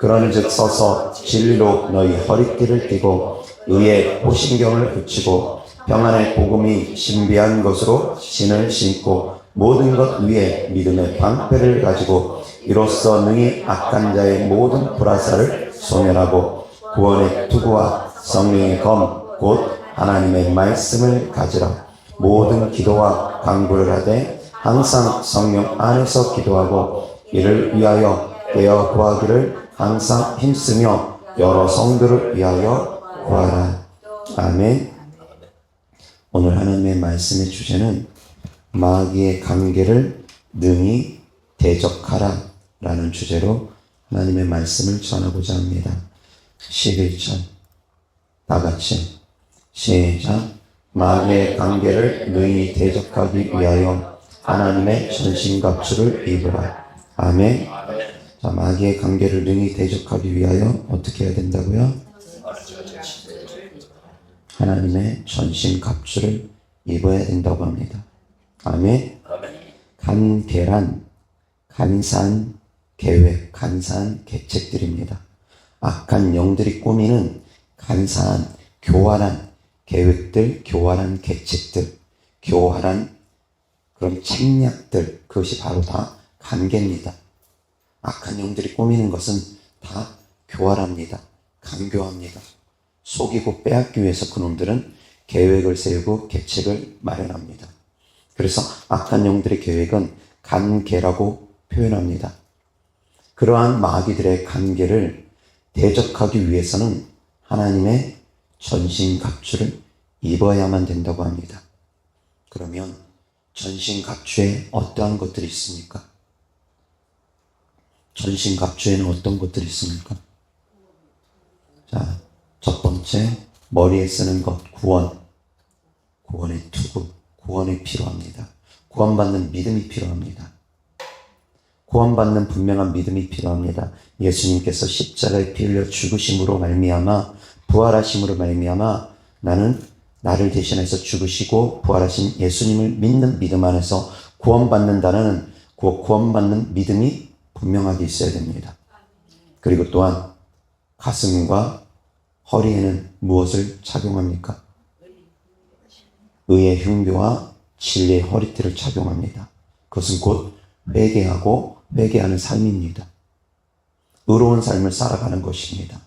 그런즉 서서 진리로 너희 허리띠를 띠고 의의 호신경을 붙이고 평안의 복음이 신비한 것으로 신을 신고 모든 것 위에 믿음의 방패를 가지고 이로써 능히 악한 자의 모든 불화살을 소멸하고 구원의 투구와 성령의 검 곧 하나님의 말씀을 가지라. 모든 기도와 간구를 하되 항상 성령 안에서 기도하고 이를 위하여 깨어 구하기를 항상 힘쓰며 여러 성도를 위하여 구하라. 아멘. 오늘 하나님의 말씀의 주제는 마귀의 관계를 능히 대적하라 라는 주제로 하나님의 말씀을 전하고자 합니다. 11절 다 같이 시작. 마귀의 관계를 능히 대적하기 위하여 하나님의 전신갑주를 입으라. 아멘. 자, 마귀의 관계를 능히 대적하기 위하여 어떻게 해야 된다고요? 하나님의 전신갑주를 입어야 된다고 합니다. 아멘. 간계란, 간사한 계획, 간사한 계책들입니다. 악한 영들이 꾸미는 간사한, 교활한 계획들, 교활한 계책들, 교활한 그런 책략들, 그것이 바로 다 간계입니다. 악한 영들이 꾸미는 것은 다 교활합니다. 간교합니다. 속이고 빼앗기 위해서 그놈들은 계획을 세우고 계책을 마련합니다. 그래서 악한 영들의 계획은 간계라고 표현합니다. 그러한 마귀들의 간계를 대적하기 위해서는 하나님의 전신갑주를 입어야만 된다고 합니다. 그러면 전신갑주에 어떠한 것들이 있습니까? 전신갑주에는 어떤 것들이 있습니까? 자, 첫 번째, 머리에 쓰는 것, 구원. 구원의 투구, 구원이 필요합니다. 구원받는 믿음이 필요합니다. 구원받는 분명한 믿음이 필요합니다. 예수님께서 십자가에 피 흘려 죽으심으로 말미암아 부활하심으로 말미암아 나는 나를 대신해서 죽으시고 부활하신 예수님을 믿는 믿음 안에서 구원받는다는 그 구원받는 믿음이 분명하게 있어야 됩니다. 그리고 또한 가슴과 허리에는 무엇을 착용합니까? 의의 흉교와 진리의 허리띠를 착용합니다. 그것은 곧 회개하고 회개하는 삶입니다. 의로운 삶을 살아가는 것입니다.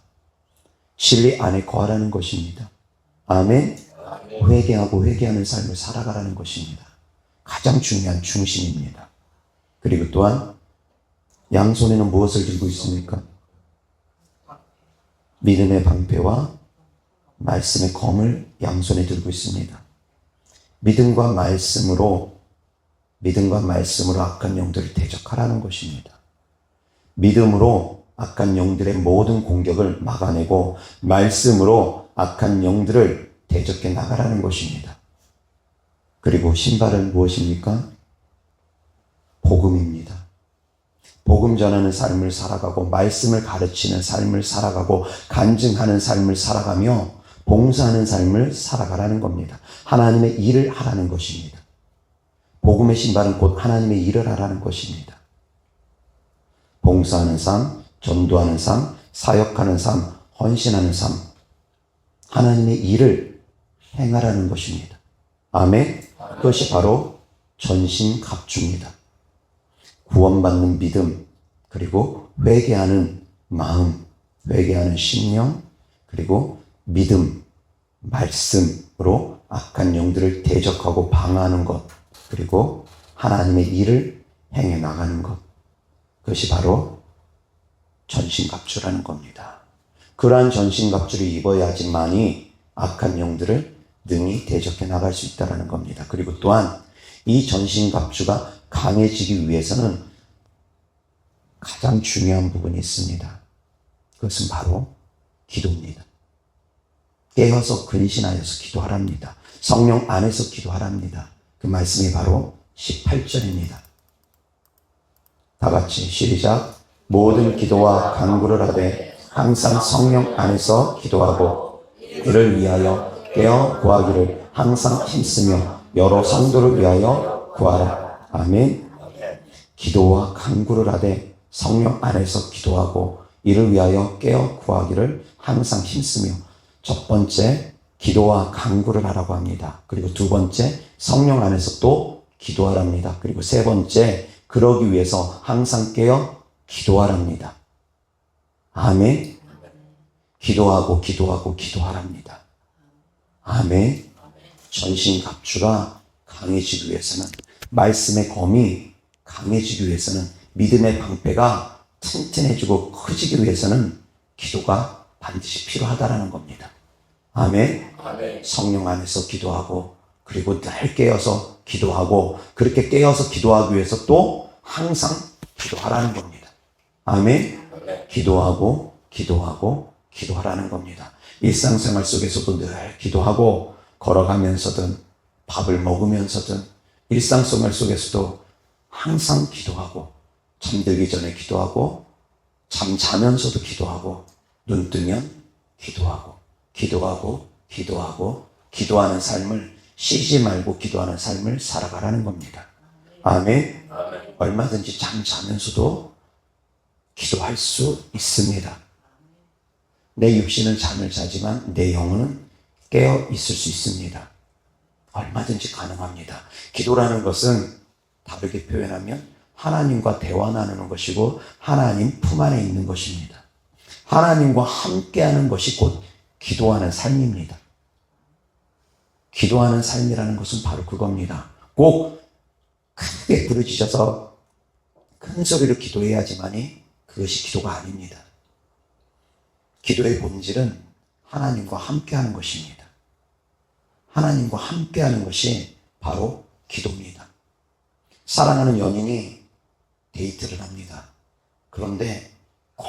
진리 안에 거하라는 것입니다. 아멘. 회개하고 회개하는 삶을 살아가라는 것입니다. 가장 중요한 중심입니다. 그리고 또한 양손에는 무엇을 들고 있습니까? 믿음의 방패와 말씀의 검을 양손에 들고 있습니다. 믿음과 말씀으로 악한 영들을 대적하라는 것입니다. 믿음으로 악한 영들의 모든 공격을 막아내고 말씀으로 악한 영들을 대적해 나가라는 것입니다. 그리고 신발은 무엇입니까? 복음입니다. 복음 전하는 삶을 살아가고 말씀을 가르치는 삶을 살아가고 간증하는 삶을 살아가며 봉사하는 삶을 살아가라는 겁니다. 하나님의 일을 하라는 것입니다. 복음의 신발은 곧 하나님의 일을 하라는 것입니다. 봉사하는 삶, 전도하는 삶, 사역하는 삶, 헌신하는 삶, 하나님의 일을 행하라는 것입니다. 아멘. 그것이 바로 전신갑주입니다. 구원받는 믿음, 그리고 회개하는 마음, 회개하는 심령, 그리고 믿음, 말씀으로 악한 영들을 대적하고 방어하는 것, 그리고 하나님의 일을 행해 나가는 것, 그것이 바로 전신갑주라는 겁니다. 그러한 전신갑주를 입어야지만이 악한 영들을 능히 대적해 나갈 수 있다는 겁니다. 그리고 또한 이 전신갑주가 강해지기 위해서는 가장 중요한 부분이 있습니다. 그것은 바로 기도입니다. 깨어서 근신하여서 기도하랍니다. 성령 안에서 기도하랍니다. 그 말씀이 바로 18절입니다. 다 같이 시작. 모든 기도와 간구를 하되 항상 성령 안에서 기도하고 이를 위하여 깨어 구하기를 항상 힘쓰며 여러 성도를 위하여 구하라. 아멘. 기도와 간구를 하되 성령 안에서 기도하고 이를 위하여 깨어 구하기를 항상 힘쓰며 첫 번째 기도와 간구를 하라고 합니다. 그리고 두 번째 성령 안에서 또 기도하랍니다. 그리고 세 번째 그러기 위해서 항상 깨어 기도하랍니다. 아멘. 기도하고 기도하고 기도하랍니다. 아멘. 전신갑주가 강해지기 위해서는, 말씀의 검이 강해지기 위해서는, 믿음의 방패가 튼튼해지고 커지기 위해서는 기도가 반드시 필요하다라는 겁니다. 아멘. 아멘. 성령 안에서 기도하고, 그리고 늘 깨어서 기도하고, 그렇게 깨어서 기도하기 위해서 또 항상 기도하라는 겁니다. 아멘. 기도하고 기도하고 기도하라는 겁니다. 일상생활 속에서도 늘 기도하고, 걸어가면서든 밥을 먹으면서든 일상생활 속에서도 항상 기도하고, 잠들기 전에 기도하고, 잠자면서도 기도하고, 눈 뜨면 기도하고, 기도하고 기도하고 기도하는 삶을, 쉬지 말고 기도하는 삶을 살아가라는 겁니다. 아멘. 아멘. 얼마든지 잠자면서도 기도할 수 있습니다. 내 육신은 잠을 자지만 내 영혼은 깨어 있을 수 있습니다. 얼마든지 가능합니다. 기도라는 것은 다르게 표현하면 하나님과 대화 나누는 것이고, 하나님 품 안에 있는 것입니다. 하나님과 함께하는 것이 곧 기도하는 삶입니다. 기도하는 삶이라는 것은 바로 그겁니다. 꼭 크게 부르짖어서 큰 소리로 기도해야지만이 그것이 기도가 아닙니다. 기도의 본질은 하나님과 함께하는 것입니다. 하나님과 함께하는 것이 바로 기도입니다. 사랑하는 연인이 데이트를 합니다. 그런데 꼭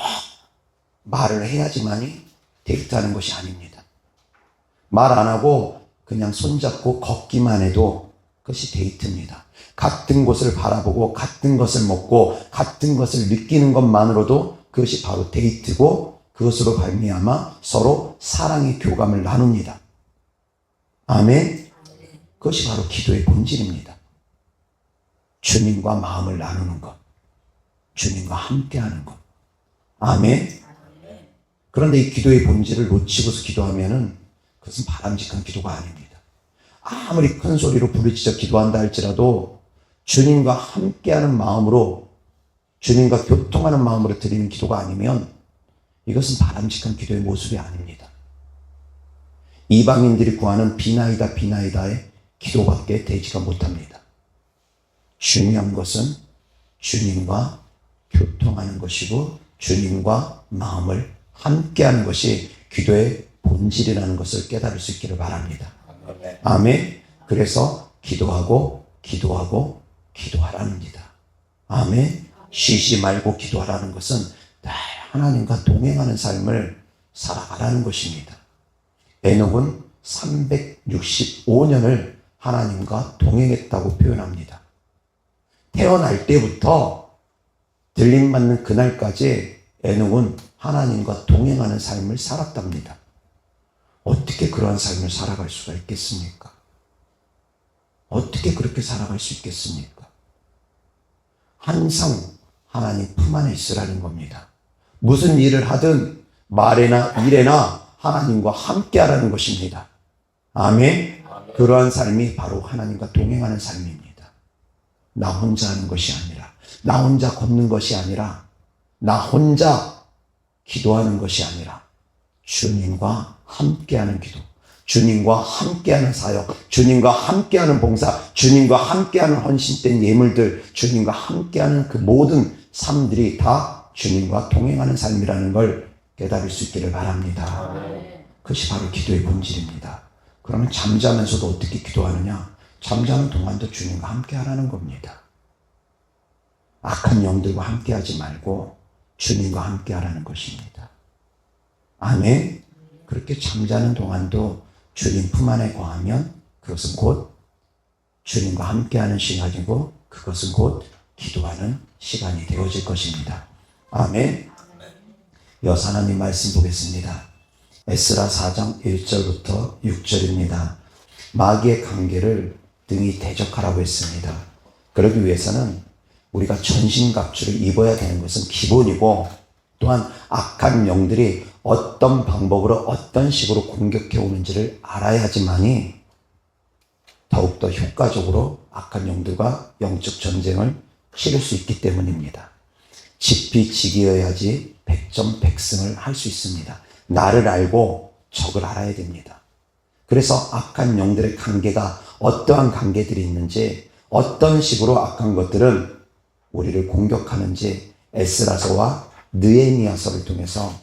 말을 해야지만이 데이트하는 것이 아닙니다. 말 안 하고 그냥 손잡고 걷기만 해도 그것이 데이트입니다. 같은 곳을 바라보고 같은 것을 먹고 같은 것을 느끼는 것만으로도 그것이 바로 데이트고, 그것으로 발미암아 서로 사랑의 교감을 나눕니다. 아멘. 그것이 바로 기도의 본질입니다. 주님과 마음을 나누는 것, 주님과 함께하는 것. 아멘. 그런데 이 기도의 본질을 놓치고서 기도하면은 그것은 바람직한 기도가 아닙니다. 아무리 큰 소리로 부르짖어 기도한다 할지라도 주님과 함께하는 마음으로, 주님과 교통하는 마음으로 드리는 기도가 아니면 이것은 바람직한 기도의 모습이 아닙니다. 이방인들이 구하는 비나이다 비나이다의 기도밖에 되지가 못합니다. 중요한 것은 주님과 교통하는 것이고, 주님과 마음을 함께하는 것이 기도의 본질이라는 것을 깨달을 수 있기를 바랍니다. 아멘. 그래서 기도하고 기도하고 기도하라는니다. 아멘. 쉬지 말고 기도하라는 것은 늘 하나님과 동행하는 삶을 살아가라는 것입니다. 에녹은 365년을 하나님과 동행했다고 표현합니다. 태어날 때부터 들림받는 그날까지 에녹은 하나님과 동행하는 삶을 살았답니다. 어떻게 그러한 삶을 살아갈 수가 있겠습니까? 어떻게 그렇게 살아갈 수 있겠습니까? 항상 하나님 품 안에 있으라는 겁니다. 무슨 일을 하든 말에나 일에나 하나님과 함께 하라는 것입니다. 아멘. 그러한 삶이 바로 하나님과 동행하는 삶입니다. 나 혼자 하는 것이 아니라, 나 혼자 걷는 것이 아니라, 나 혼자 기도하는 것이 아니라 주님과 함께하는 기도, 주님과 함께하는 사역, 주님과 함께하는 봉사, 주님과 함께하는 헌신된 예물들, 주님과 함께하는 그 모든 삶들이 다 주님과 동행하는 삶이라는 걸 깨달을 수 있기를 바랍니다. 그것이 바로 기도의 본질입니다. 그러면 잠자면서도 어떻게 기도하느냐? 잠자는 동안도 주님과 함께하라는 겁니다. 악한 영들과 함께하지 말고 주님과 함께하라는 것입니다. 아멘. 그렇게 잠자는 동안도 주님 품 안에 거하면 그것은 곧 주님과 함께하는 시간이고, 그것은 곧 기도하는 시간이 되어질 것입니다. 아멘. 여호와 하나님 말씀 보겠습니다. 에스라 4장 1절부터 6절입니다. 마귀의 관계를 등이 대적하라고 했습니다. 그러기 위해서는 우리가 전신갑주를 입어야 되는 것은 기본이고, 또한 악한 영들이 어떤 방법으로 어떤 식으로 공격해 오는지를 알아야지만이 더욱더 효과적으로 악한 영들과 영적 전쟁을 치를 수 있기 때문입니다. 지피지기여야지 백전백승을 할 수 있습니다. 나를 알고 적을 알아야 됩니다. 그래서 악한 영들의 관계가 어떠한 관계들이 있는지, 어떤 식으로 악한 것들은 우리를 공격하는지 에스라서와 느헤미야서를 통해서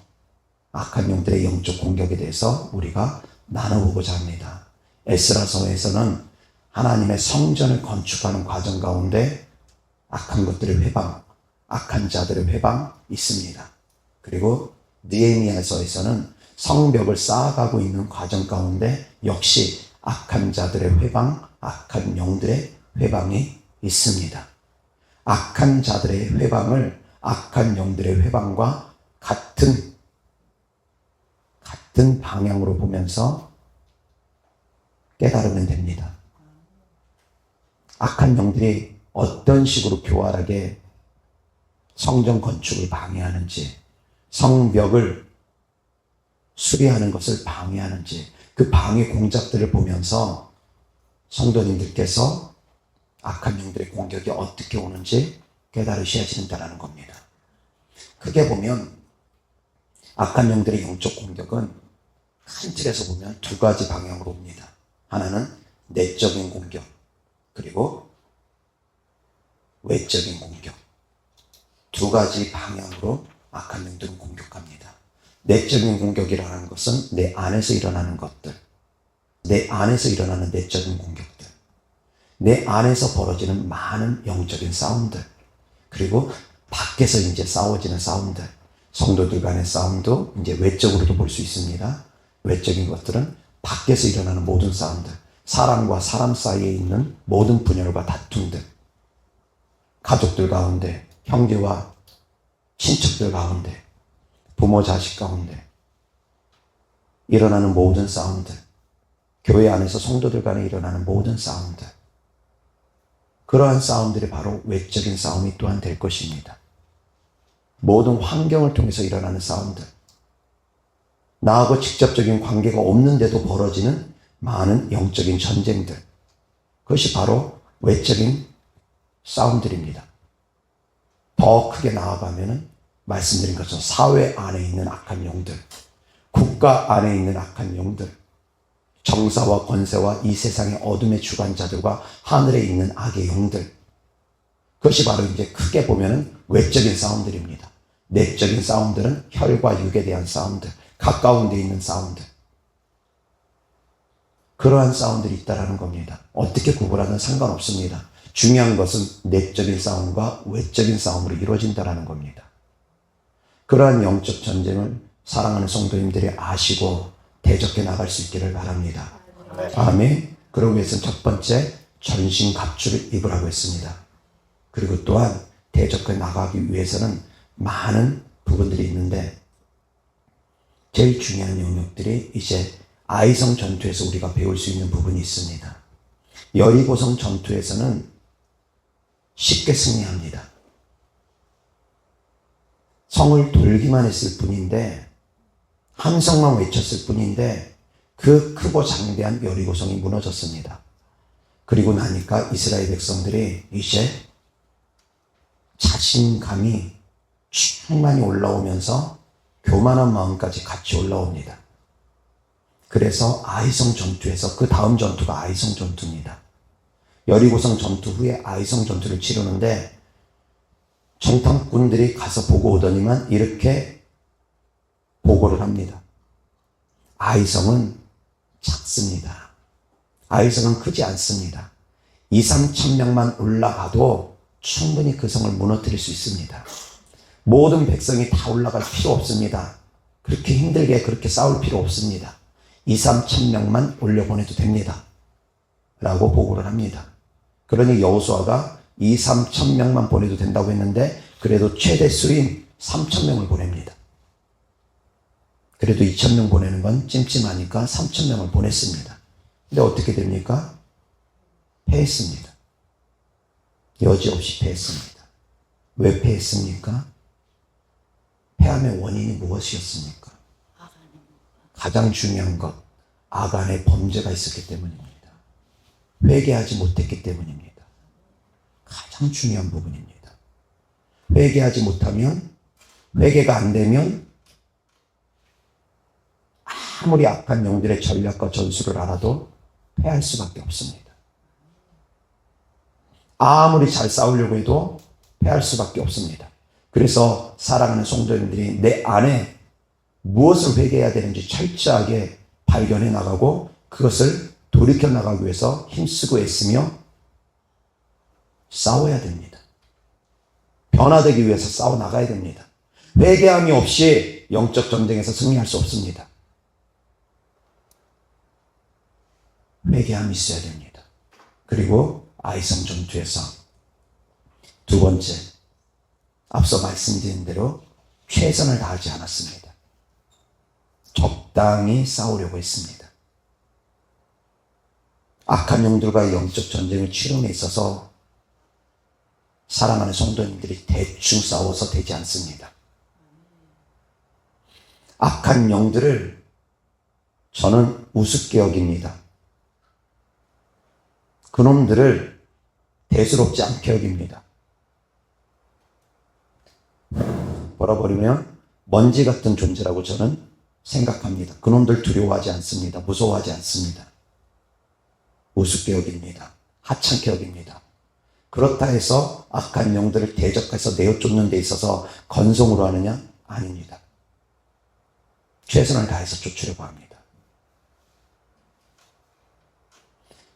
악한 영들의 영적 공격에 대해서 우리가 나눠보고자 합니다. 에스라서에서는 하나님의 성전을 건축하는 과정 가운데 악한 것들의 회방, 악한 자들의 회방 있습니다. 그리고 느헤미야서에서는 성벽을 쌓아가고 있는 과정 가운데 역시 악한 자들의 회방, 악한 영들의 회방이 있습니다. 악한 자들의 회방을 악한 영들의 회방과 같은 방향으로 보면서 깨달으면 됩니다. 악한 영들이 어떤 식으로 교활하게 성전 건축을 방해하는지, 성벽을 수리하는 것을 방해하는지, 그 방해 공작들을 보면서 성도님들께서 악한 영들의 공격이 어떻게 오는지 깨달으셔야 된다는 겁니다. 크게 보면 악한 영들의 영적 공격은 큰 틀에서 보면 두 가지 방향으로 옵니다. 하나는 내적인 공격, 그리고 외적인 공격. 두 가지 방향으로 악한 영들은 공격합니다. 내적인 공격이라는 것은 내 안에서 일어나는 것들, 내 안에서 일어나는 내적인 공격들, 내 안에서 벌어지는 많은 영적인 싸움들, 그리고 밖에서 이제 싸워지는 싸움들, 성도들 간의 싸움도 이제 외적으로도 볼 수 있습니다. 외적인 것들은 밖에서 일어나는 모든 싸움들, 사람과 사람 사이에 있는 모든 분열과 다툼들, 가족들 가운데, 형제와 친척들 가운데, 부모 자식 가운데 일어나는 모든 싸움들, 교회 안에서 성도들 간에 일어나는 모든 싸움들, 그러한 싸움들이 바로 외적인 싸움이 또한 될 것입니다. 모든 환경을 통해서 일어나는 싸움들, 나하고 직접적인 관계가 없는데도 벌어지는 많은 영적인 전쟁들, 그것이 바로 외적인 싸움들입니다. 더 크게 나아가면은 말씀드린 것처럼 사회 안에 있는 악한 영들, 국가 안에 있는 악한 영들, 정사와 권세와 이 세상의 어둠의 주관자들과 하늘에 있는 악의 영들, 그것이 바로 이제 크게 보면은 외적인 싸움들입니다. 내적인 싸움들은 혈과 육에 대한 싸움들, 가까운 데 있는 싸움들, 그러한 싸움들이 있다라는 겁니다. 어떻게 구분하든 상관없습니다. 중요한 것은 내적인 싸움과 외적인 싸움으로 이루어진다라는 겁니다. 그러한 영적 전쟁을 사랑하는 성도님들이 아시고 대적해 나갈 수 있기를 바랍니다. 아멘. 그러기 위해서는 첫 번째 전신 갑주를 입으라고 했습니다. 그리고 또한 대적해 나가기 위해서는 많은 부분들이 있는데 제일 중요한 영역들이 이제 아이성 전투에서 우리가 배울 수 있는 부분이 있습니다. 여리고성 전투에서는 쉽게 승리합니다. 성을 돌기만 했을 뿐인데, 함성만 외쳤을 뿐인데 그 크고 장대한 여리고성이 무너졌습니다. 그리고 나니까 이스라엘 백성들이 이제 자신감이 충만히 올라오면서 교만한 마음까지 같이 올라옵니다. 그래서 아이성 전투에서 그 다음 전투가 아이성 전투입니다. 여리고성 전투 후에 아이성 전투를 치르는데 정탐꾼들이 가서 보고 오더니만 이렇게 보고를 합니다. 아이성은 작습니다. 아이성은 크지 않습니다. 2, 3천 명만 올라가도 충분히 그 성을 무너뜨릴 수 있습니다. 모든 백성이 다 올라갈 필요 없습니다. 그렇게 힘들게 그렇게 싸울 필요 없습니다. 2, 3천 명만 올려보내도 됩니다. 라고 보고를 합니다. 그러니 여호수아가 2, 3천 명만 보내도 된다고 했는데 그래도 최대 수인 3천 명을 보냅니다. 그래도 2천 명 보내는 건 찜찜하니까 3천 명을 보냈습니다. 근데 어떻게 됩니까? 패했습니다. 여지없이 패했습니다. 왜 패했습니까? 패함의 원인이 무엇이었습니까? 가장 중요한 것, 아간의 범죄가 있었기 때문입니다. 회개하지 못했기 때문입니다. 가장 중요한 부분입니다. 회개하지 못하면, 회개가 안 되면 아무리 악한 영들의 전략과 전술을 알아도 패할 수밖에 없습니다. 아무리 잘 싸우려고 해도 패할 수밖에 없습니다. 그래서 사랑하는 성도님들이 내 안에 무엇을 회개해야 되는지 철저하게 발견해 나가고 그것을 돌이켜 나가기 위해서 힘쓰고 애쓰며 싸워야 됩니다. 변화되기 위해서 싸워 나가야 됩니다. 회개함이 없이 영적 전쟁에서 승리할 수 없습니다. 회개함이 있어야 됩니다. 그리고 아이성 전투에서 두 번째, 앞서 말씀드린 대로 최선을 다하지 않았습니다. 적당히 싸우려고 했습니다. 악한 영들과의 영적 전쟁을 치름에 있어서 사랑하는 성도님들이 대충 싸워서 되지 않습니다. 악한 영들을 저는 우습게 여깁니다. 그놈들을 대수롭지 않게 여깁니다. 벌어버리면 먼지 같은 존재라고 저는 생각합니다. 그놈들 두려워하지 않습니다. 무서워하지 않습니다. 우습게 여깁니다. 하찮게 여깁니다. 그렇다 해서 악한 영들을 대적해서 내어쫓는 데 있어서 건성으로 하느냐? 아닙니다. 최선을 다해서 쫓으려고 합니다.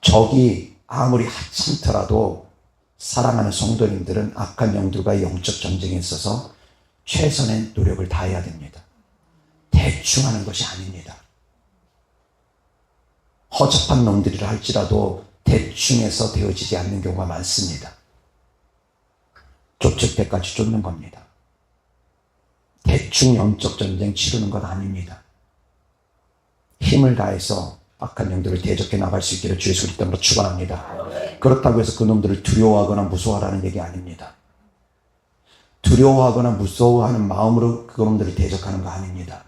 적이 아무리 하찮더라도 사랑하는 성도님들은 악한 영들과의 영적 전쟁에 있어서 최선의 노력을 다해야 됩니다. 대충 하는 것이 아닙니다. 허접한 놈들이라 할지라도 대충 해서 되어지지 않는 경우가 많습니다. 쫓을 때까지 쫓는 겁니다. 대충 영적 전쟁 치르는 것 아닙니다. 힘을 다해서 악한 영들을 대적해 나갈 수 있기를 주의 소리 때문에 축원합니다. 그렇다고 해서 그놈들을 두려워하거나 무서워하라는 얘기 아닙니다. 두려워하거나 무서워하는 마음으로 그놈들을 대적하는 거 아닙니다.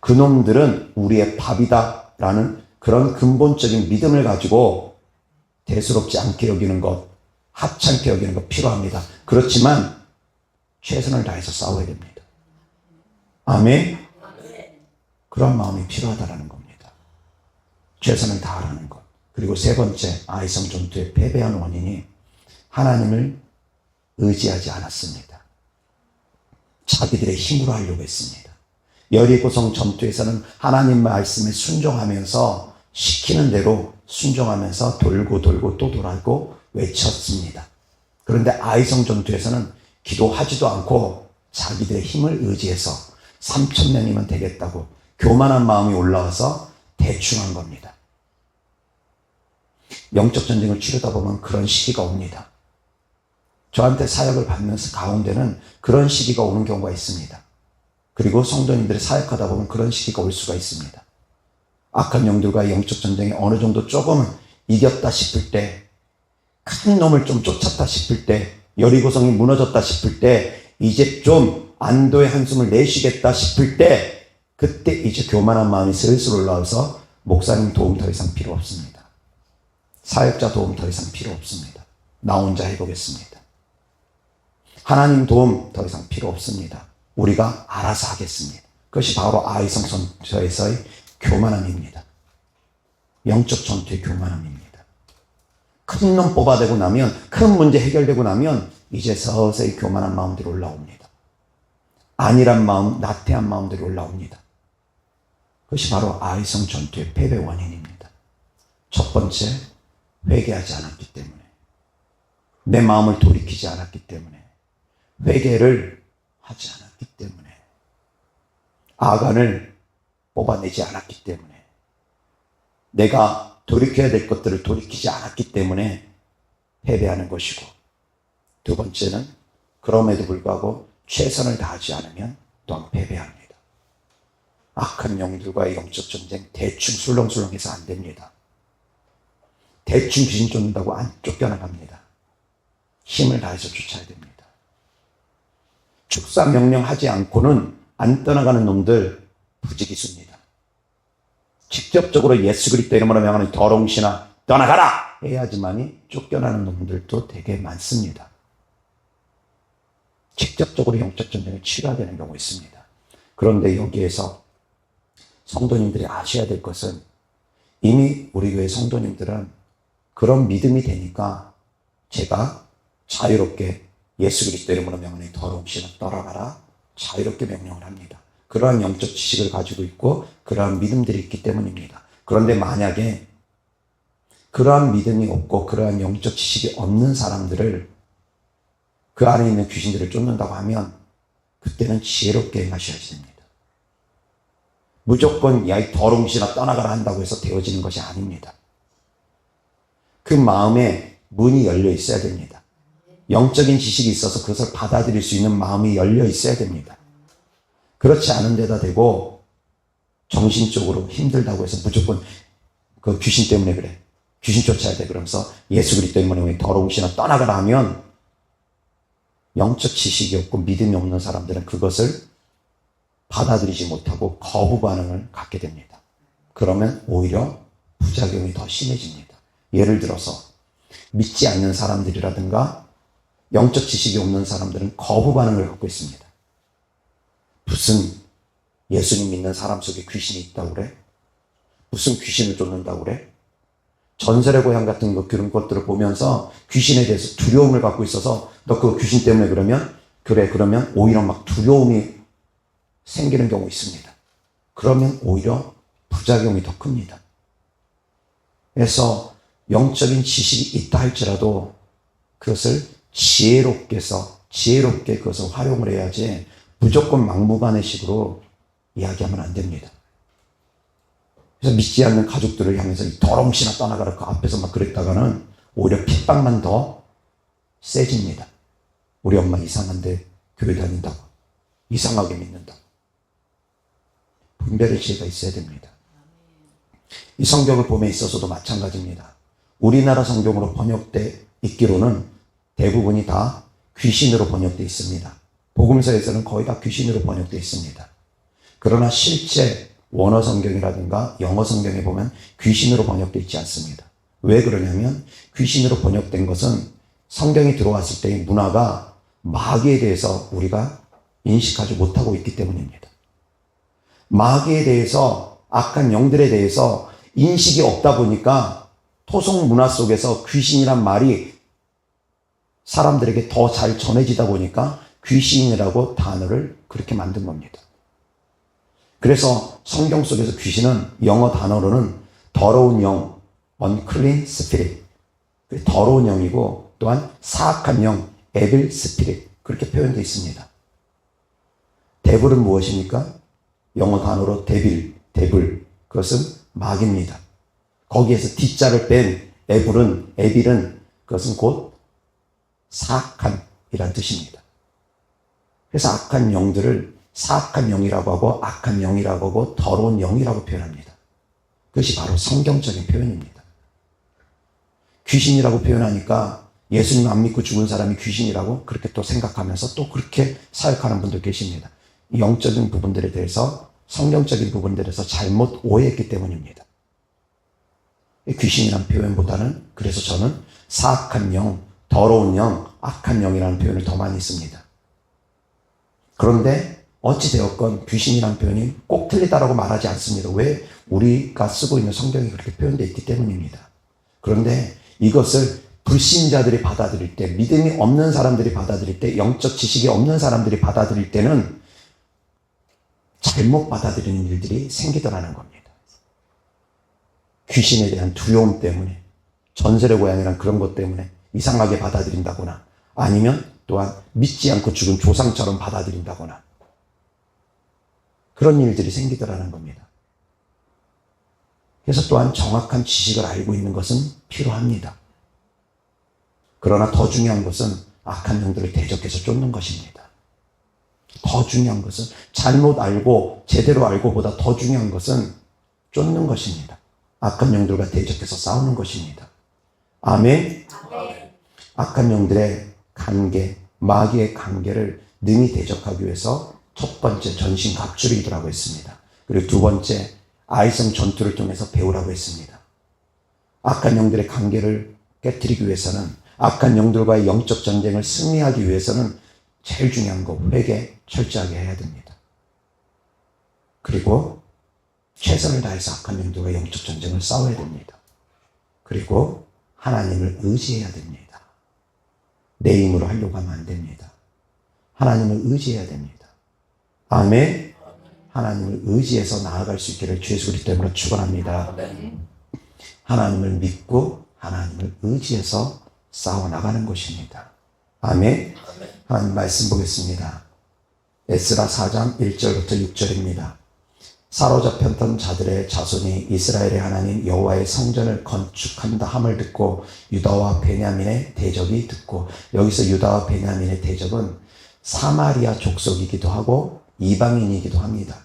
그놈들은 우리의 밥이다라는 그런 근본적인 믿음을 가지고 대수롭지 않게 여기는 것, 하찮게 여기는 것 필요합니다. 그렇지만 최선을 다해서 싸워야 됩니다. 아멘? 그런 마음이 필요하다라는 겁니다. 최선을 다하라는 것. 그리고 세 번째, 아이성 전투의 패배한 원인이 하나님을 의지하지 않았습니다. 자기들의 힘으로 하려고 했습니다. 여리고성 전투에서는 하나님 말씀에 순종하면서 시키는 대로 순종하면서 돌고 돌고 또 돌고 외쳤습니다. 그런데 아이성 전투에서는 기도하지도 않고 자기들의 힘을 의지해서 3,000명이면 되겠다고 교만한 마음이 올라와서 대충 한 겁니다. 영적 전쟁을 치르다 보면 그런 시기가 옵니다. 저한테 사역을 받는 가운데는 그런 시기가 오는 경우가 있습니다. 그리고 성도님들이 사역하다 보면 그런 시기가 올 수가 있습니다. 악한 영들과의 영적 전쟁에 어느 정도 조금 이겼다 싶을 때, 큰 놈을 좀 쫓았다 싶을 때, 여리고성이 무너졌다 싶을 때, 이제 좀 안도의 한숨을 내쉬겠다 싶을 때, 그때 이제 교만한 마음이 슬슬 올라와서 목사님 도움 더 이상 필요 없습니다. 사역자 도움 더 이상 필요 없습니다. 나 혼자 해보겠습니다. 하나님 도움 더 이상 필요 없습니다. 우리가 알아서 하겠습니다. 그것이 바로 아이성 전투에서의 교만함입니다. 영적 전투의 교만함입니다. 큰 놈 뽑아내고 나면, 큰 문제 해결되고 나면 이제 서서히 교만한 마음들이 올라옵니다. 안일한 마음, 나태한 마음들이 올라옵니다. 그것이 바로 아이성 전투의 패배 원인입니다. 첫 번째, 회개하지 않았기 때문에, 내 마음을 돌이키지 않았기 때문에, 회개를 하지 않았기 때문에, 아간을 뽑아내지 않았기 때문에, 내가 돌이켜야 될 것들을 돌이키지 않았기 때문에 패배하는 것이고, 두 번째는 그럼에도 불구하고 최선을 다하지 않으면 또한 패배합니다. 악한 영들과의 영적 전쟁 대충 술렁술렁해서 안 됩니다. 대충 귀신 쫓는다고 안 쫓겨나갑니다. 힘을 다해서 쫓아야 됩니다. 축사 명령하지 않고는 안 떠나가는 놈들 부지기수입니다. 직접적으로 예수 그리스도 이름으로 명하는 더러운 신아 떠나가라 해야지만이 쫓겨나는 놈들도 되게 많습니다. 직접적으로 영적 전쟁을 치러야 되는 경우 있습니다. 그런데 여기에서 성도님들이 아셔야 될 것은 이미 우리 교회 성도님들은 그런 믿음이 되니까 제가 자유롭게 예수 그리스도 이름으로 명하는 더러운 신아 떠나가라 자유롭게 명령을 합니다. 그러한 영적 지식을 가지고 있고 그러한 믿음들이 있기 때문입니다. 그런데 만약에 그러한 믿음이 없고 그러한 영적 지식이 없는 사람들을 그 안에 있는 귀신들을 쫓는다고 하면 그때는 지혜롭게 행하셔야 됩니다. 무조건 야 이 더러운 신아 떠나가라 한다고 해서 되어지는 것이 아닙니다. 그 마음에 문이 열려 있어야 됩니다. 영적인 지식이 있어서 그것을 받아들일 수 있는 마음이 열려 있어야 됩니다. 그렇지 않은 데다 대고 정신적으로 힘들다고 해서 무조건 그 귀신 때문에 그래. 귀신 쫓아야 돼. 그러면서 예수 그리스도 이름으로 더러운 신아 떠나가라 하면 영적 지식이 없고 믿음이 없는 사람들은 그것을 받아들이지 못하고 거부 반응을 갖게 됩니다. 그러면 오히려 부작용이 더 심해집니다. 예를 들어서 믿지 않는 사람들이라든가 영적 지식이 없는 사람들은 거부 반응을 갖고 있습니다. 무슨 예수님 믿는 사람 속에 귀신이 있다고 그래? 무슨 귀신을 쫓는다고 그래? 전설의 고향 같은 그런 것들을 보면서 귀신에 대해서 두려움을 갖고 있어서 너 그 귀신 때문에 그러면 오히려 막 두려움이 생기는 경우 있습니다. 그러면 오히려 부작용이 더 큽니다. 그래서 영적인 지식이 있다 할지라도 그것을 지혜롭게 그것을 활용을 해야지 무조건 막무가내식으로 이야기하면 안 됩니다. 그래서 믿지 않는 가족들을 향해서 이 더러운 신아 떠나가라 그 앞에서 막 그랬다가는 오히려 핍박만 더 세집니다. 우리 엄마 이상한데 교회 다닌다고 이상하게 믿는다고 분별의 지혜가 있어야 됩니다. 이 성경을 봄에 있어서도 마찬가지입니다. 우리나라 성경으로 번역돼 있기로는 대부분이 다 귀신으로 번역돼 있습니다. 복음서에서는 거의 다 귀신으로 번역돼 있습니다. 그러나 실제 원어 성경이라든가 영어 성경에 보면 귀신으로 번역되어 있지 않습니다. 왜 그러냐면 귀신으로 번역된 것은 성경이 들어왔을 때의 문화가 마귀에 대해서 우리가 인식하지 못하고 있기 때문입니다. 마귀에 대해서 악한 영들에 대해서 인식이 없다 보니까 토속 문화 속에서 귀신이란 말이 사람들에게 더 잘 전해지다 보니까 귀신이라고 단어를 그렇게 만든 겁니다. 그래서 성경 속에서 귀신은 영어 단어로는 더러운 영, unclean spirit, 더러운 영이고 또한 사악한 영, evil spirit 그렇게 표현되어 있습니다. 데블은 무엇입니까? 영어 단어로 데빌, 그것은 마귀입니다. 거기에서 D자를 뺀 에빌은 그것은 곧 사악한이란 뜻입니다. 그래서 악한 영들을 사악한 영이라고 하고 악한 영이라고 하고 더러운 영이라고 표현합니다. 그것이 바로 성경적인 표현입니다. 귀신이라고 표현하니까 예수님 안 믿고 죽은 사람이 귀신이라고 그렇게 또 생각하면서 또 그렇게 사역하는 분들 계십니다. 영적인 부분들에 대해서 성경적인 부분들에 대해서 잘못 오해했기 때문입니다. 귀신이라는 표현보다는 그래서 저는 사악한 영, 더러운 영, 악한 영이라는 표현을 더 많이 씁니다. 그런데 어찌되었건 귀신이라는 표현이 꼭 틀리다라고 말하지 않습니다. 왜? 우리가 쓰고 있는 성경이 그렇게 표현되어 있기 때문입니다. 그런데 이것을 불신자들이 받아들일 때, 믿음이 없는 사람들이 받아들일 때, 영적 지식이 없는 사람들이 받아들일 때는 잘못 받아들이는 일들이 생기더라는 겁니다. 귀신에 대한 두려움 때문에, 전설의 고향이란 그런 것 때문에 이상하게 받아들인다거나 아니면 또한 믿지 않고 죽은 조상처럼 받아들인다거나 그런 일들이 생기더라는 겁니다. 그래서 또한 정확한 지식을 알고 있는 것은 필요합니다. 그러나 더 중요한 것은 악한 영들을 대적해서 쫓는 것입니다. 더 중요한 것은 잘못 알고 제대로 알고보다 더 중요한 것은 쫓는 것입니다. 악한 영들과 대적해서 싸우는 것입니다. 아멘. 악한 영들의 관계, 마귀의 관계를 능히 대적하기 위해서 첫 번째 전신 갑주를 입으라고 했습니다. 그리고 두 번째 아이성 전투를 통해서 배우라고 했습니다. 악한 영들의 관계를 깨뜨리기 위해서는, 악한 영들과의 영적 전쟁을 승리하기 위해서는 제일 중요한 거 회개 철저하게 해야 됩니다. 그리고 최선을 다해서 악한 영들과 영적 전쟁을 싸워야 됩니다. 그리고 하나님을 의지해야 됩니다. 내 힘으로 하려고 하면 안 됩니다. 하나님을 의지해야 됩니다. 아멘. 하나님을 의지해서 나아갈 수 있기를 주 예수 그리스도 이름으로 축원합니다. 하나님을 믿고 하나님을 의지해서 싸워나가는 것입니다. 아멘. 하나님 말씀 보겠습니다. 에스라 4장 1절부터 6절입니다. 사로잡혔던 자들의 자손이 이스라엘의 하나님 여호와의 성전을 건축한다 함을 듣고 유다와 베냐민의 대적이 듣고, 여기서 유다와 베냐민의 대적은 사마리아 족속이기도 하고 이방인이기도 합니다.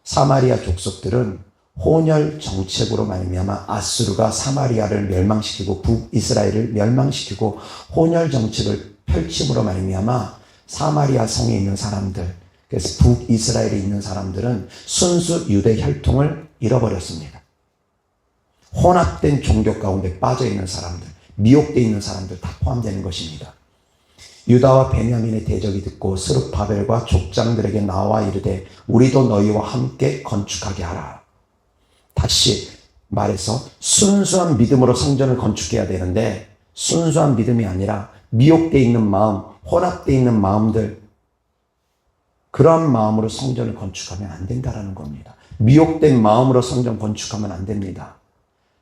사마리아 족속들은 혼혈 정책으로 말미암아 아수르가 사마리아를 멸망시키고 북이스라엘을 멸망시키고 혼혈 정책을 펼침으로 말미암아 사마리아 성에 있는 사람들, 그래서 북이스라엘에 있는 사람들은 순수 유대 혈통을 잃어버렸습니다. 혼합된 종교 가운데 빠져있는 사람들, 미혹되어 있는 사람들 다 포함되는 것입니다. 유다와 베냐민의 대적이 듣고 스룹바벨과 족장들에게 나와 이르되 우리도 너희와 함께 건축하게 하라. 다시 말해서 순수한 믿음으로 성전을 건축해야 되는데, 순수한 믿음이 아니라 미혹되어 있는 마음, 혼합되어 있는 마음들, 그런 마음으로 성전을 건축하면 안 된다라는 겁니다. 미혹된 마음으로 성전 건축하면 안 됩니다.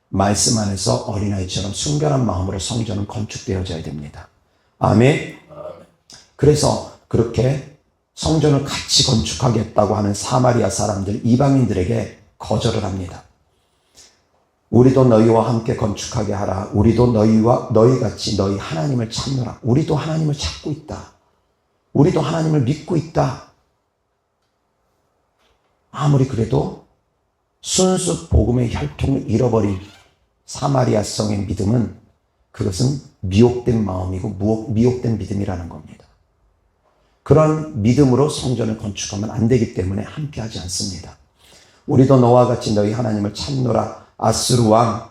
말씀 안에서 어린아이처럼 순결한 마음으로 성전은 건축되어져야 됩니다. 아멘. 그래서 그렇게 성전을 같이 건축하겠다고 하는 사마리아 사람들, 이방인들에게 거절을 합니다. 우리도 너희와 함께 건축하게 하라. 우리도 너희같이 너희 하나님을 찾노라. 우리도 하나님을 찾고 있다. 우리도 하나님을 믿고 있다. 아무리 그래도 순수 복음의 혈통을 잃어버린 사마리아 성의 믿음은, 그것은 미혹된 마음이고 미혹된 믿음이라는 겁니다. 그런 믿음으로 성전을 건축하면 안 되기 때문에 함께하지 않습니다. 우리도 너와 같이 너희 하나님을 찾노라. 아수르 왕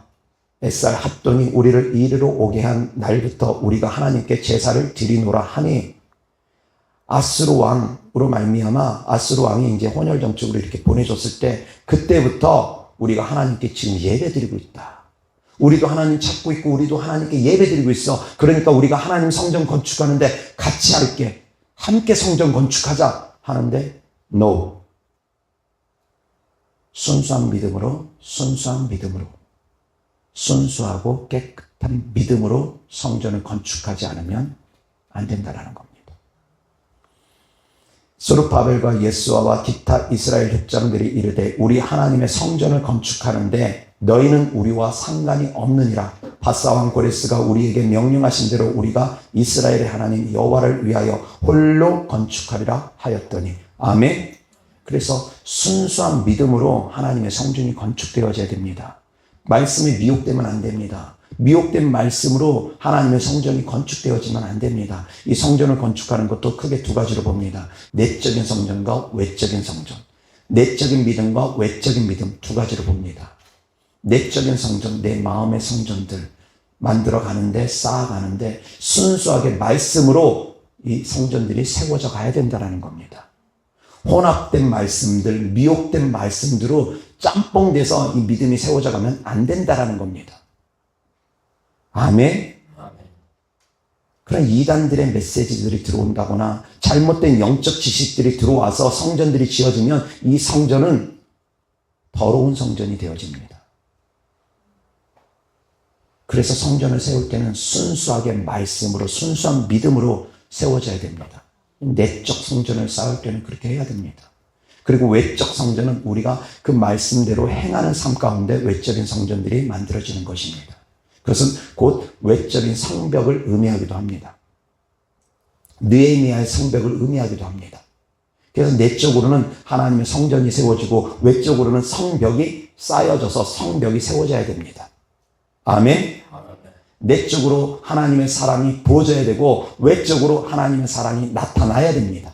에살 합돈이 우리를 이리로 오게 한 날부터 우리가 하나님께 제사를 드리노라 하니, 아수르 왕으로 말미암아 아수르 왕이 이제 혼혈 정책으로 이렇게 보내줬을 때, 그때부터 우리가 하나님께 지금 예배드리고 있다. 우리도 하나님 찾고 있고 우리도 하나님께 예배드리고 있어. 그러니까 우리가 하나님 성전 건축하는데 같이 할게. 함께 성전 건축하자 하는데 no. 순수한 믿음으로 순수하고 깨끗한 믿음으로 성전을 건축하지 않으면 안 된다는 겁니다. 스룹바벨과 예수아와 기타 이스라엘 족장들이 이르되 우리 하나님의 성전을 건축하는데 너희는 우리와 상관이 없느니라. 바사왕 고레스가 우리에게 명령하신 대로 우리가 이스라엘의 하나님 여호와를 위하여 홀로 건축하리라 하였더니. 아멘. 그래서 순수한 믿음으로 하나님의 성전이 건축되어져야 됩니다. 말씀이 미혹되면 안 됩니다. 미혹된 말씀으로 하나님의 성전이 건축되어지면 안 됩니다. 이 성전을 건축하는 것도 크게 두 가지로 봅니다. 내적인 성전과 외적인 성전. 내적인 믿음과 외적인 믿음 두 가지로 봅니다. 내적인 성전, 내 마음의 성전들 만들어가는데, 쌓아가는데 순수하게 말씀으로 이 성전들이 세워져 가야 된다는 겁니다. 혼합된 말씀들, 미혹된 말씀들로 짬뽕돼서 이 믿음이 세워져 가면 안 된다는 겁니다. 아멘. 그런 이단들의 메시지들이 들어온다거나 잘못된 영적 지식들이 들어와서 성전들이 지어지면 이 성전은 더러운 성전이 되어집니다. 그래서 성전을 세울 때는 순수하게 말씀으로, 순수한 믿음으로 세워져야 됩니다. 내적 성전을 쌓을 때는 그렇게 해야 됩니다. 그리고 외적 성전은 우리가 그 말씀대로 행하는 삶 가운데 외적인 성전들이 만들어지는 것입니다. 그것은 곧 외적인 성벽을 의미하기도 합니다. 느헤미야의 성벽을 의미하기도 합니다. 그래서 내적으로는 하나님의 성전이 세워지고 외적으로는 성벽이 쌓여져서 성벽이 세워져야 됩니다. 아멘. 내적으로 하나님의 사랑이 부어져야 되고 외적으로 하나님의 사랑이 나타나야 됩니다.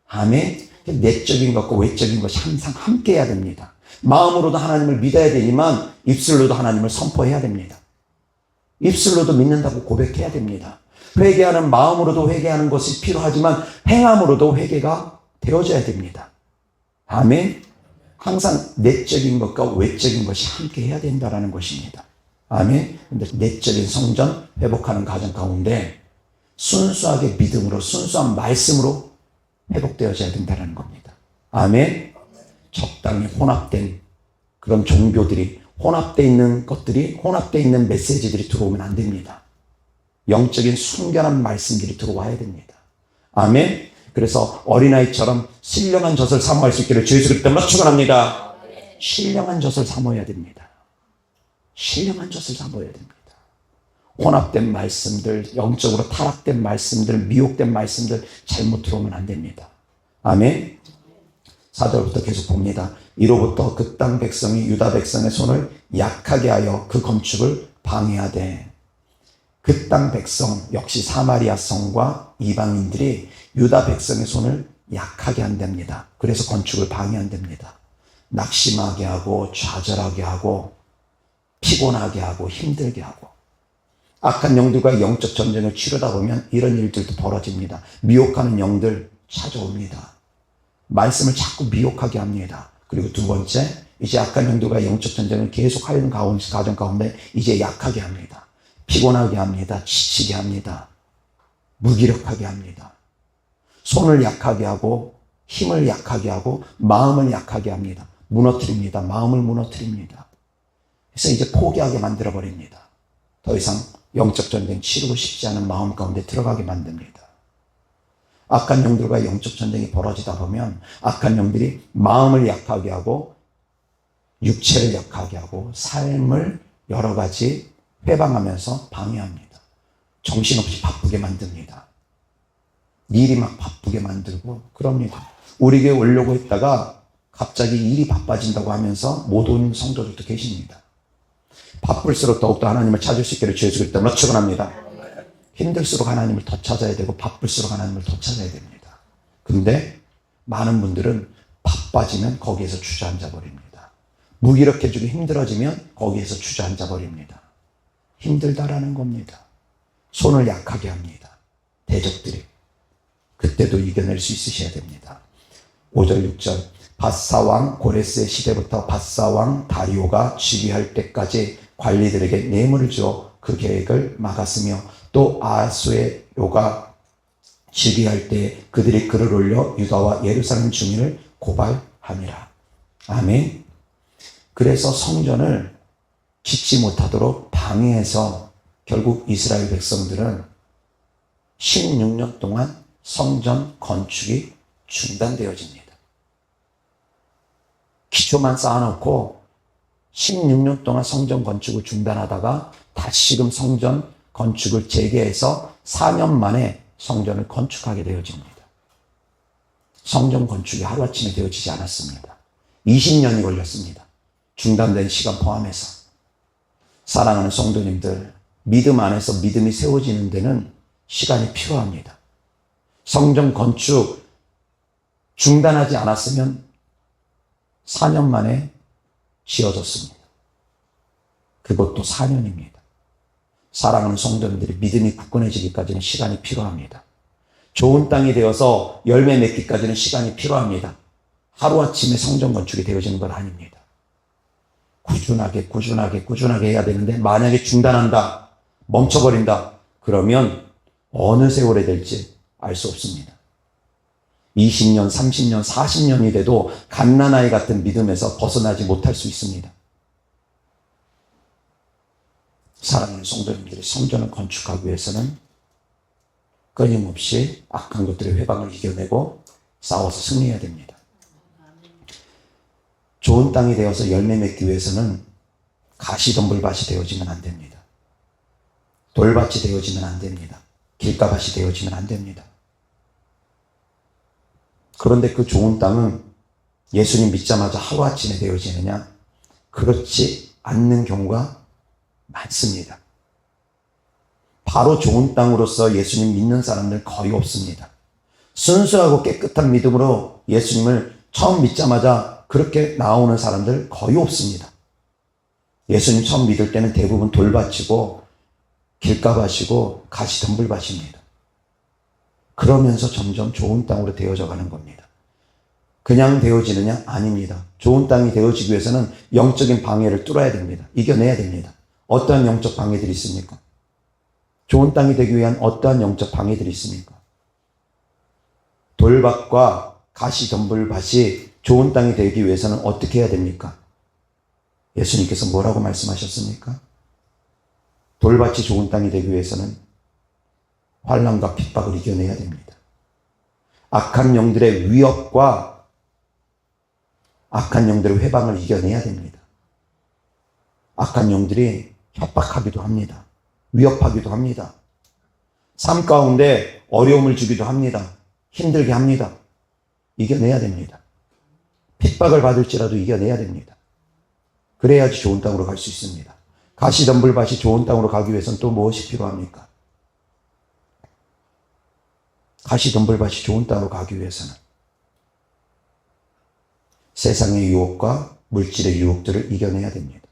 아멘. 내적인 것과 외적인 것이 항상 함께 해야 됩니다. 마음으로도 하나님을 믿어야 되지만 입술로도 하나님을 선포해야 됩니다. 입술로도 믿는다고 고백해야 됩니다. 회개하는 마음으로도 회개하는 것이 필요하지만 행함으로도 회개가 되어져야 됩니다. 아멘. 항상 내적인 것과 외적인 것이 함께 해야 된다는 것입니다. 아멘. 근데 내적인 성전 회복하는 과정 가운데 순수하게 믿음으로 순수한 말씀으로 회복되어져야 된다는 겁니다. 아멘. 적당히 혼합된 그런 종교들이 혼합되어 있는 것들이 혼합되어 있는 메시지들이 들어오면 안 됩니다. 영적인 순결한 말씀들이 들어와야 됩니다. 아멘. 그래서 어린아이처럼 신령한 젖을 사모할 수 있기를 주 예수 그리스도로 축원합니다. 신령한 젖을 사모해야 됩니다. 신령한 젖을 사모해야 됩니다. 혼합된 말씀들, 영적으로 타락된 말씀들, 미혹된 말씀들 잘못 들어오면 안 됩니다. 아멘. 4절부터 계속 봅니다. 이로부터 그 땅 백성이 유다 백성의 손을 약하게 하여 그 건축을 방해하되, 그 땅 백성 역시 사마리아 성과 이방인들이 유다 백성의 손을 약하게 한답니다. 그래서 건축을 방해한답니다. 낙심하게 하고 좌절하게 하고 피곤하게 하고 힘들게 하고, 악한 영들과 영적 전쟁을 치르다 보면 이런 일들도 벌어집니다. 미혹하는 영들 찾아옵니다. 말씀을 자꾸 미혹하게 합니다. 그리고 두 번째, 이제 악한 영들과 영적 전쟁을 계속하는 가정 가운데 이제 약하게 합니다. 피곤하게 합니다. 지치게 합니다. 무기력하게 합니다. 손을 약하게 하고 힘을 약하게 하고 마음을 약하게 합니다. 무너뜨립니다. 마음을 무너뜨립니다. 그래서 이제 포기하게 만들어버립니다. 더 이상 영적 전쟁 치르고 싶지 않은 마음 가운데 들어가게 만듭니다. 악한 영들과 영적 전쟁이 벌어지다 보면 악한 영들이 마음을 약하게 하고 육체를 약하게 하고 삶을 여러 가지 회방하면서 방해합니다. 정신없이 바쁘게 만듭니다. 일이 막 바쁘게 만들고 그럽니다. 우리 교회 오려고 했다가 갑자기 일이 바빠진다고 하면서 못 오는 성도들도 계십니다. 바쁠수록 더욱더 하나님을 찾을 수 있기를 주 예수 그리스도로 축원합니다. 힘들수록 하나님을 더 찾아야 되고 바쁠수록 하나님을 더 찾아야 됩니다. 근데 많은 분들은 바빠지면 거기에서 주저앉아 버립니다. 무기력해지고 힘들어지면 거기에서 주저앉아 버립니다. 힘들다라는 겁니다. 손을 약하게 합니다. 대적들이. 그때도 이겨낼 수 있으셔야 됩니다. 5절 6절 바사왕 고레스의 시대부터 바사왕 다리오가 즉위할 때까지 관리들에게 뇌물을 주어 그 계획을 막았으며, 또 아하수에로가 즉위할 때 그들이 글을 올려 유다와 예루살렘 주민을 고발함이라. 아멘. 그래서 성전을 짓지 못하도록 방해해서 결국 이스라엘 백성들은 16년 동안 성전 건축이 중단되어집니다. 기초만 쌓아놓고 16년 동안 성전 건축을 중단하다가 다시금 성전 건축을 재개해서 4년 만에 성전을 건축하게 되어집니다. 성전 건축이 하루아침에 되어지지 않았습니다. 20년이 걸렸습니다. 중단된 시간 포함해서. 사랑하는 성도님들, 믿음 안에서 믿음이 세워지는 데는 시간이 필요합니다. 성전 건축 중단하지 않았으면 4년 만에 지어졌습니다. 그것도 4년입니다. 사랑하는 성도님들이 믿음이 굳건해지기까지는 시간이 필요합니다. 좋은 땅이 되어서 열매 맺기까지는 시간이 필요합니다. 하루아침에 성전 건축이 되어지는 건 아닙니다. 꾸준하게 해야 되는데, 만약에 중단한다, 멈춰버린다, 그러면 어느 세월에 될지 알 수 없습니다. 20년, 30년, 40년이 돼도 갓난아이 같은 믿음에서 벗어나지 못할 수 있습니다. 사랑하는 성도님들이 성전을 건축하기 위해서는 끊임없이 악한 것들의 회방을 이겨내고 싸워서 승리해야 됩니다. 좋은 땅이 되어서 열매 맺기 위해서는 가시덤불밭이 되어지면 안 됩니다. 돌밭이 되어지면 안 됩니다. 길가밭이 되어지면 안 됩니다. 그런데 그 좋은 땅은 예수님 믿자마자 하루아침에 되어지느냐? 그렇지 않는 경우가 많습니다. 바로 좋은 땅으로서 예수님 믿는 사람들 거의 없습니다. 순수하고 깨끗한 믿음으로 예수님을 처음 믿자마자 그렇게 나오는 사람들 거의 없습니다. 예수님 처음 믿을 때는 대부분 돌밭이고 길가밭이고 가시덤불밭입니다. 그러면서 점점 좋은 땅으로 되어져 가는 겁니다. 그냥 되어지느냐? 아닙니다. 좋은 땅이 되어지기 위해서는 영적인 방해를 뚫어야 됩니다. 이겨내야 됩니다. 어떠한 영적 방해들이 있습니까? 좋은 땅이 되기 위한 어떠한 영적 방해들이 있습니까? 돌밭과 가시덤불밭이 좋은 땅이 되기 위해서는 어떻게 해야 됩니까? 예수님께서 뭐라고 말씀하셨습니까? 돌밭이 좋은 땅이 되기 위해서는 환난과 핍박을 이겨내야 됩니다. 악한 영들의 위협과 악한 영들의 회방을 이겨내야 됩니다. 악한 영들이 협박하기도 합니다. 위협하기도 합니다. 삶 가운데 어려움을 주기도 합니다. 힘들게 합니다. 이겨내야 됩니다. 핍박을 받을지라도 이겨내야 됩니다. 그래야지 좋은 땅으로 갈 수 있습니다. 가시덤불밭이 좋은 땅으로 가기 위해서는 또 무엇이 필요합니까? 가시덤불밭이 좋은 땅으로 가기 위해서는 세상의 유혹과 물질의 유혹들을 이겨내야 됩니다.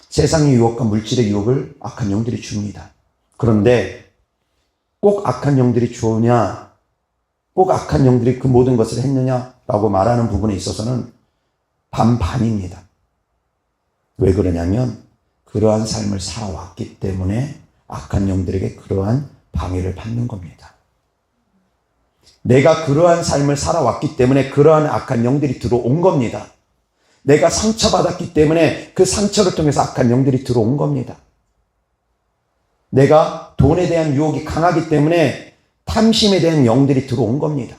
세상의 유혹과 물질의 유혹을 악한 영들이 줍니다. 그런데 꼭 악한 영들이 주느냐, 꼭 악한 영들이 그 모든 것을 했느냐라고 말하는 부분에 있어서는 반반입니다. 왜 그러냐면 그러한 삶을 살아왔기 때문에 악한 영들에게 그러한 방해를 받는 겁니다. 내가 그러한 삶을 살아왔기 때문에 그러한 악한 영들이 들어온 겁니다. 내가 상처받았기 때문에 그 상처를 통해서 악한 영들이 들어온 겁니다. 내가 돈에 대한 유혹이 강하기 때문에 탐심에 대한 영들이 들어온 겁니다.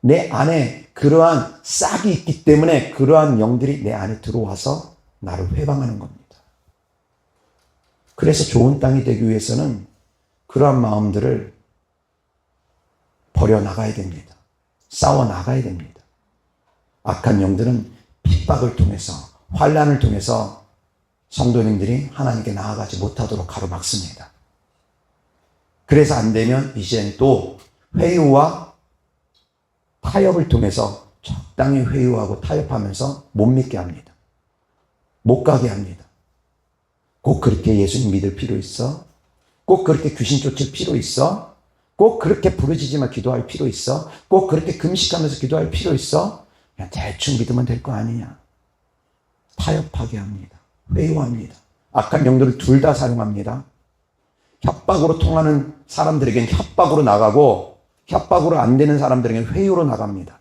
내 안에 그러한 싹이 있기 때문에 그러한 영들이 내 안에 들어와서 나를 회방하는 겁니다. 그래서 좋은 땅이 되기 위해서는 그러한 마음들을 버려나가야 됩니다. 싸워나가야 됩니다. 악한 영들은 핍박을 통해서, 환난을 통해서 성도님들이 하나님께 나아가지 못하도록 가로막습니다. 그래서 안 되면 이젠 또 회유와 타협을 통해서 적당히 회유하고 타협하면서 못 믿게 합니다. 못 가게 합니다. 꼭 그렇게 예수님 믿을 필요 있어? 꼭 그렇게 귀신 쫓을 필요 있어? 꼭 그렇게 부르짖으며 기도할 필요 있어? 꼭 그렇게 금식하면서 기도할 필요 있어? 그냥 대충 믿으면 될 거 아니냐. 타협하게 합니다. 회유합니다. 악한 영들을 둘 다 사용합니다. 협박으로 통하는 사람들에겐 협박으로 나가고 협박으로 안 되는 사람들에겐 회유로 나갑니다.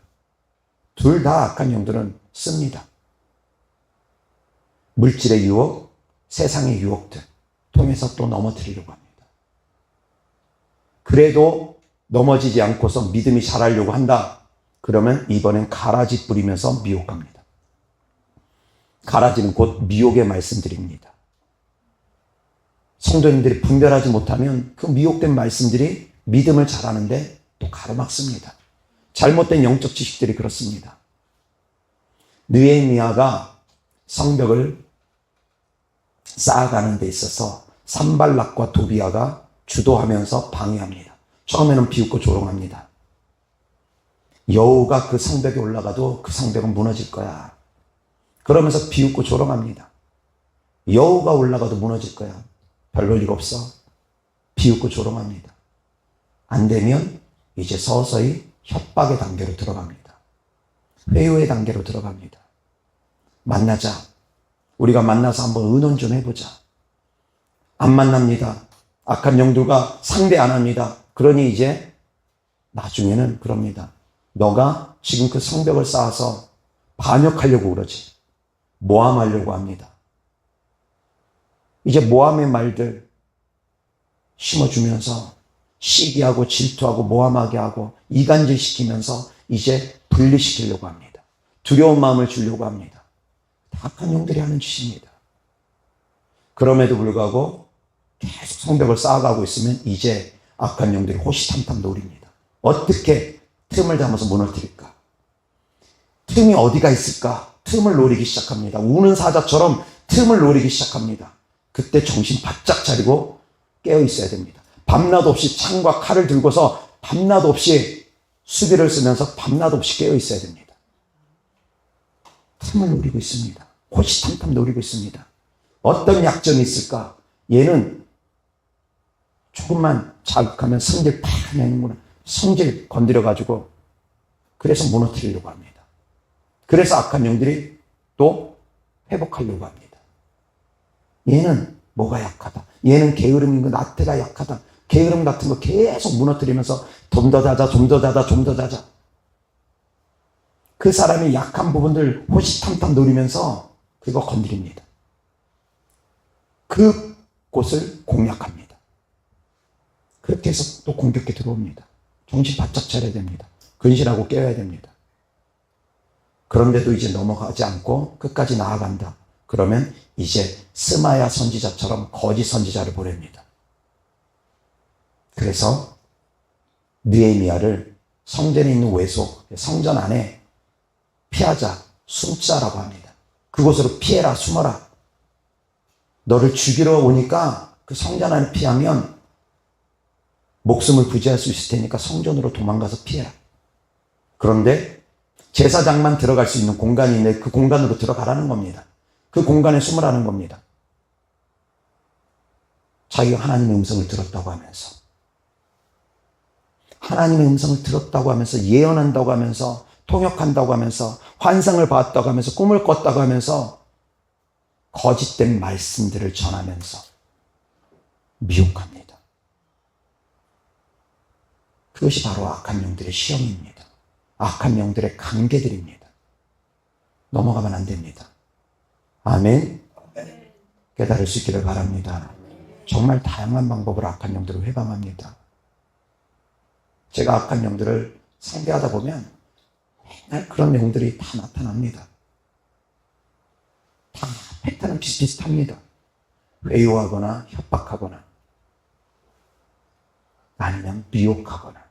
둘 다 악한 영들은 씁니다. 물질의 유혹, 세상의 유혹들 통해서 또 넘어뜨리려고 합니다. 그래도 넘어지지 않고서 믿음이 자라려고 한다. 그러면 이번엔 가라지 뿌리면서 미혹합니다. 가라지는 곧 미혹의 말씀들입니다. 성도님들이 분별하지 못하면 그 미혹된 말씀들이 믿음을 자라는데 또 가로막습니다. 잘못된 영적 지식들이 그렇습니다. 느헤미야가 성벽을 쌓아가는 데 있어서 산발락과 도비아가 주도하면서 방해합니다. 처음에는 비웃고 조롱합니다. 여호가 그 성벽에 올라가도 그 성벽은 무너질 거야. 그러면서 비웃고 조롱합니다. 여호가 올라가도 무너질 거야. 별볼 일 없어. 비웃고 조롱합니다. 안 되면 이제 서서히 협박의 단계로 들어갑니다. 회유의 단계로 들어갑니다. 만나자. 우리가 만나서 한번 의논 좀 해보자. 안 만납니다. 악한 영들과 상대 안 합니다. 그러니 이제 나중에는 그럽니다. 너가 지금 그 성벽을 쌓아서 반역하려고 그러지. 모함하려고 합니다. 이제 모함의 말들 심어주면서 시기하고 질투하고 모함하게 하고 이간질시키면서 이제 분리시키려고 합니다. 두려운 마음을 주려고 합니다. 악한 영들이 하는 짓입니다. 그럼에도 불구하고 계속 성벽을 쌓아가고 있으면 이제 악한 영들이 호시탐탐 노립니다. 어떻게 틈을 담아서 무너뜨릴까? 틈이 어디가 있을까? 틈을 노리기 시작합니다. 우는 사자처럼 틈을 노리기 시작합니다. 그때 정신 바짝 차리고 깨어 있어야 됩니다. 밤낮 없이 창과 칼을 들고서 밤낮 없이 수비를 쓰면서 밤낮 없이 깨어 있어야 됩니다. 틈을 노리고 있습니다. 호시탐탐 노리고 있습니다. 어떤 약점이 있을까? 얘는 조금만 자극하면 성질 팍 내는구나. 성질 건드려가지고 그래서 무너뜨리려고 합니다. 그래서 악한 영들이 또 회복하려고 합니다. 얘는 뭐가 약하다. 얘는 게으름인 거 나태가 약하다. 게으름 같은 거 계속 무너뜨리면서 좀 더 자자, 좀 더 자자, 좀 더 자자. 그 사람의 약한 부분들 호시탐탐 노리면서 그거 건드립니다. 그 곳을 공략합니다. 그렇게 해서 또 공격해 들어옵니다. 정신 바짝 차려야 됩니다. 근실하고 깨어야 됩니다. 그런데도 이제 넘어가지 않고 끝까지 나아간다. 그러면 이제 스마야 선지자처럼 거짓 선지자를 보냅니다. 그래서 느헤미야를 성전에 있는 외소, 성전 안에 피하자, 숨자라고 합니다. 그곳으로 피해라, 숨어라. 너를 죽이러 오니까 그 성전 안에 피하면 목숨을 부지할 수 있을 테니까 성전으로 도망가서 피해라. 그런데 제사장만 들어갈 수 있는 공간이 있는데 그 공간으로 들어가라는 겁니다. 그 공간에 숨으라는 겁니다. 자기가 하나님의 음성을 들었다고 하면서, 하나님의 음성을 들었다고 하면서, 예언한다고 하면서, 통역한다고 하면서, 환상을 봤다고 하면서, 꿈을 꿨다고 하면서 거짓된 말씀들을 전하면서 미혹합니다. 그것이 바로 악한 영들의 시험입니다. 악한 영들의 관계들입니다. 넘어가면 안 됩니다. 아멘. 깨달을 수 있기를 바랍니다. 정말 다양한 방법으로 악한 영들을 회방합니다. 제가 악한 영들을 상대하다 보면 맨날 그런 영들이 다 나타납니다. 다 패턴은 비슷비슷합니다. 회유하거나 협박하거나 아니면 미혹하거나.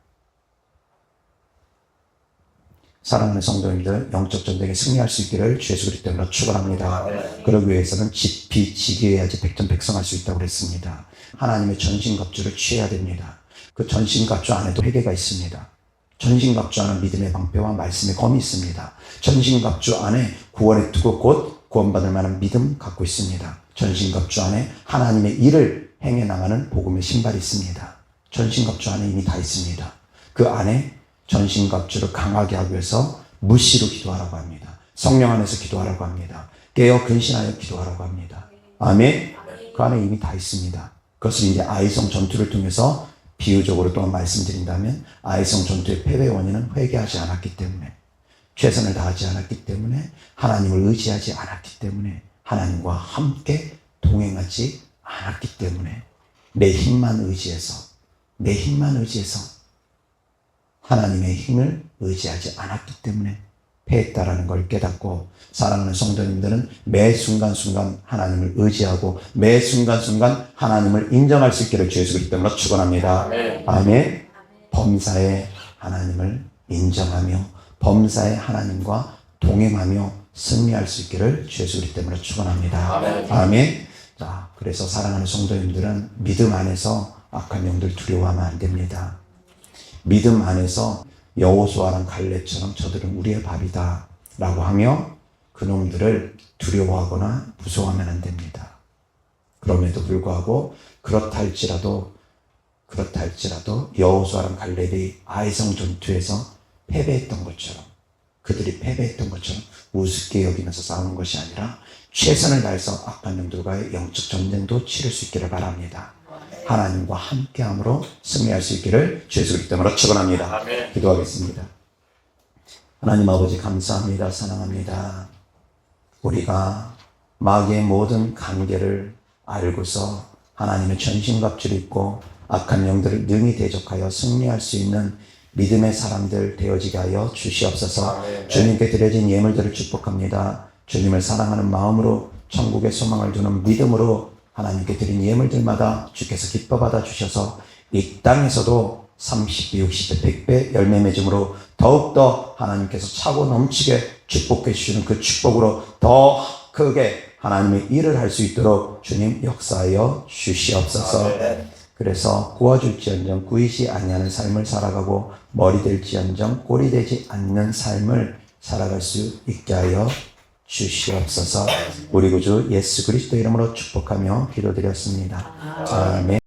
사랑하는 성도님들, 영적 전쟁에 승리할 수 있기를 주 예수 그리스도 이름으로 축원합니다. 그러기 위해서는 지피지기해야지 백전백승할 수 있다고 그랬습니다. 하나님의 전신갑주를 취해야 됩니다. 그 전신갑주 안에도 회개가 있습니다. 전신갑주 안에 믿음의 방패와 말씀의 검이 있습니다. 전신갑주 안에 구원의 투구 곧 구원받을 만한 믿음 갖고 있습니다. 전신갑주 안에 하나님의 일을 행해 나가는 복음의 신발이 있습니다. 전신갑주 안에 이미 다 있습니다. 그 안에 전신갑주를 강하게 하기 위해서 무시로 기도하라고 합니다. 성령 안에서 기도하라고 합니다. 깨어 근신하여 기도하라고 합니다. 아멘. 그 안에 이미 다 있습니다. 그것을 이제 아이성 전투를 통해서 비유적으로 또 말씀드린다면 아이성 전투의 패배의 원인은 회개하지 않았기 때문에, 최선을 다하지 않았기 때문에, 하나님을 의지하지 않았기 때문에, 하나님과 함께 동행하지 않았기 때문에, 내 힘만 의지해서 하나님의 힘을 의지하지 않았기 때문에 패했다라는 걸 깨닫고, 사랑하는 성도님들은 매 순간순간 하나님을 의지하고 매 순간순간 하나님을 인정할 수 있기를 주 예수 그리스도 이름으로 축원합니다. 아멘. 범사에 하나님을 인정하며 범사에 하나님과 동행하며 승리할 수 있기를 주 예수 그리스도 이름으로 축원합니다. 아멘. 자, 그래서 사랑하는 성도님들은 믿음 안에서 악한 영들 두려워하면 안 됩니다. 믿음 안에서 여호수아랑 갈렙처럼 저들은 우리의 밥이다 라고 하며 그놈들을 두려워하거나 무서워하면 안 됩니다. 그럼에도 불구하고 그렇다 할지라도 여호수아랑 갈렙이 아이성 전투에서 패배했던 것처럼, 그들이 패배했던 것처럼 우습게 여기면서 싸우는 것이 아니라 최선을 다해서 악한 영들과의 영적 전쟁도 치를 수 있기를 바랍니다. 하나님과 함께함으로 승리할 수 있기를 주 예수 그리스도 이름으로 축원합니다. 기도하겠습니다. 하나님 아버지 감사합니다. 사랑합니다. 우리가 마귀의 모든 관계를 알고서 하나님의 전신갑주를 입고 악한 영들을 능히 대적하여 승리할 수 있는 믿음의 사람들 되어지게 하여 주시옵소서. 주님께 드려진 예물들을 축복합니다. 주님을 사랑하는 마음으로 천국의 소망을 두는 믿음으로 하나님께 드린 예물들마다 주께서 기뻐 받아 주셔서 이 땅에서도 30배, 60배, 100배 열매 맺음으로 더욱더 하나님께서 차고 넘치게 축복해 주시는 그 축복으로 더 크게 하나님의 일을 할 수 있도록 주님 역사하여 주시옵소서. 그래서 구워줄지언정 구이지 아니하는 삶을 살아가고 머리 될지언정 꼴이 되지 않는 삶을 살아갈 수 있게 하여 주시옵소서. 우리 구주 예수 그리스도 이름으로 축복하며 기도드렸습니다. 아멘.